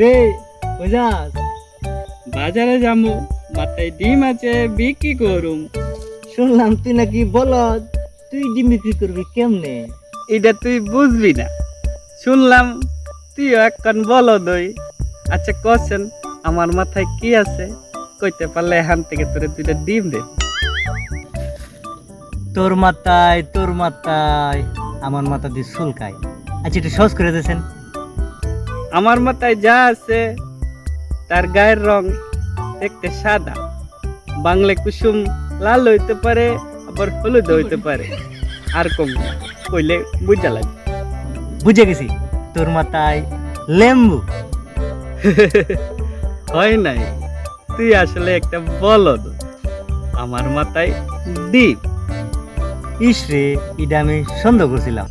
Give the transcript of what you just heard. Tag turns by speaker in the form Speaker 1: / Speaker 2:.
Speaker 1: রে বুঝাস
Speaker 2: বাজারে যাবো, মাথায় ডিম আছে, বিক্রি করুম।
Speaker 1: শুনলাম তুই নাকি বলদ, তুই ডিম বিক্রি করবি কেমনে?
Speaker 2: এটা তুই বুঝবি না। শুনলাম তুইও এখন বলো দই। আচ্ছা কছেন আমার মাথায় কি আছে, কইতে পারলে এখান থেকে তোরে দুইটা ডিম দে।
Speaker 1: তোর মাথায় আমার মাথা দিয়ে চুলকায়। আচ্ছা একটু সহজ করে দিয়েছেন।
Speaker 2: আমার মাথায় যা আছে তার গায়ের রং দেখতে সাদা, বাংলা কুসুম লাল হইতে পারে, আবার হলুদ হইতে পারে, আর কম না। কইলে বুঝা লাগে।
Speaker 1: বুঝে গেছি, তোর মাথায় লেম্বু।
Speaker 2: হয় নাই, তুই আসলে একটা বলদ। আমার মাথায় ডিম।
Speaker 1: ইস রে, এটা আমি সন্দেহ করছিলাম।